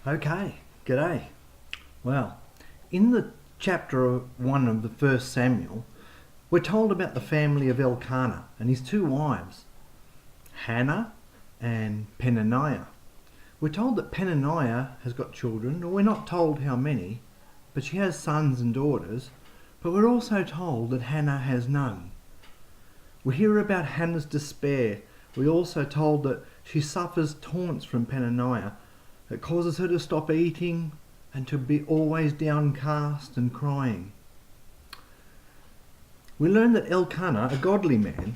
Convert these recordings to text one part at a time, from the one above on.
Okay, g'day. Well, in the chapter 1 of the first Samuel, we're told about the family of Elkanah and his two wives, Hannah and Peninnah. We're told that Peninnah has got children, or we're not told how many, but she has sons and daughters, but we're also told that Hannah has none. We hear about Hannah's despair. We're also told that she suffers taunts from Peninnah that causes her to stop eating and to be always downcast and crying. We learn that Elkanah, a godly man,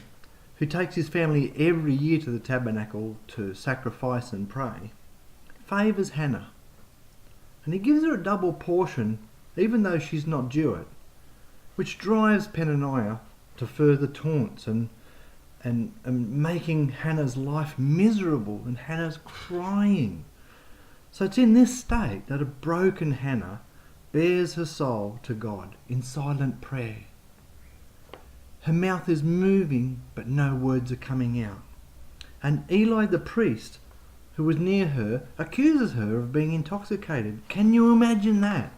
who takes his family every year to the tabernacle to sacrifice and pray, favours Hannah. And he gives her a double portion even though she's not due it, which drives Peninnah to further taunts and making Hannah's life miserable, and Hannah's crying. So it's in this state that a broken Hannah bears her soul to God in silent prayer. Her mouth is moving, but no words are coming out. And Eli the priest, who was near her, accuses her of being intoxicated. Can you imagine that?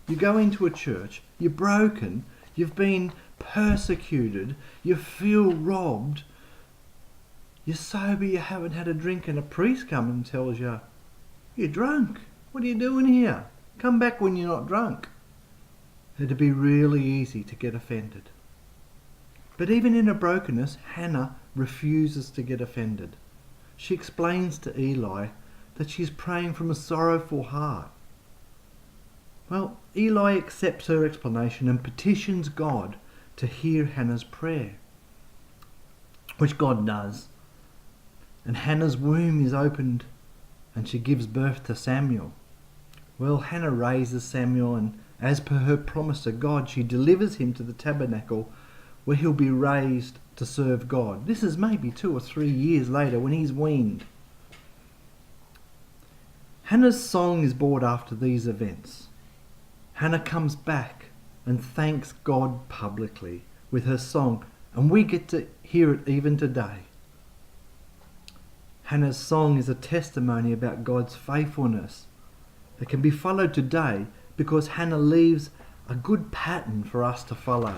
You go into a church, you're broken, you've been persecuted, you feel robbed, you're sober, you haven't had a drink, and a priest comes and tells you, "You're drunk. What are you doing here? Come back when you're not drunk." It'd be really easy to get offended. But even in her brokenness, Hannah refuses to get offended. She explains to Eli that she's praying from a sorrowful heart. Well, Eli accepts her explanation and petitions God to hear Hannah's prayer, which God does. And Hannah's womb is opened and she gives birth to Samuel. Well, Hannah raises Samuel, and as per her promise to God, she delivers him to the tabernacle where he'll be raised to serve God. This is maybe 2 or 3 years later when he's weaned. Hannah's song is brought after these events. Hannah comes back and thanks God publicly with her song, and we get to hear it even today. Hannah's song is a testimony about God's faithfulness that can be followed today because Hannah leaves a good pattern for us to follow.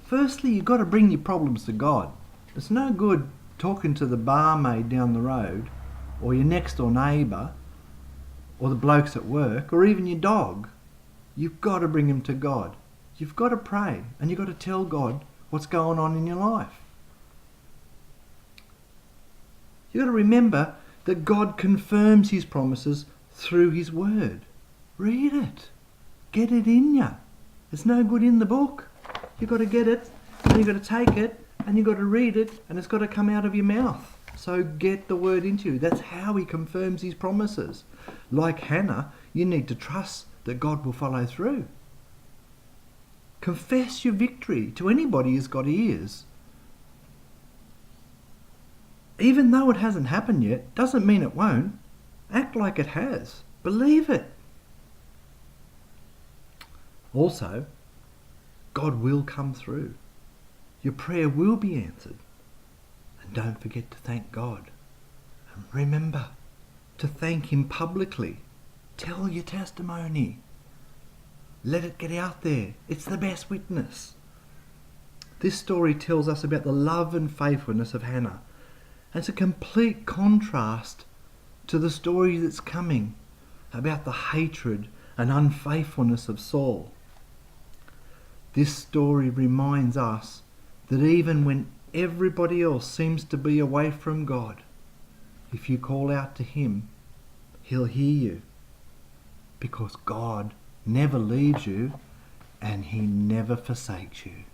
Firstly, you've got to bring your problems to God. It's no good talking to the barmaid down the road, or your next door neighbour, or the blokes at work, or even your dog. You've got to bring them to God. You've got to pray, and you've got to tell God what's going on in your life. You've got to remember that God confirms his promises through his word. Read it. Get it in you. It's no good in the book. You've got to get it, and you've got to take it, and you've got to read it, and it's got to come out of your mouth. So get the word into you. That's how he confirms his promises. Like Hannah, you need to trust that God will follow through. Confess your victory to anybody who's got ears. Even though it hasn't happened yet, doesn't mean it won't. Act like it has. Believe it. Also, God will come through. Your prayer will be answered. And don't forget to thank God. And remember to thank him publicly. Tell your testimony. Let it get out there. It's the best witness. This story tells us about the love and faithfulness of Hannah. It's a complete contrast to the story that's coming about the hatred and unfaithfulness of Saul. This story reminds us that even when everybody else seems to be away from God, if you call out to him, he'll hear you, because God never leaves you and he never forsakes you.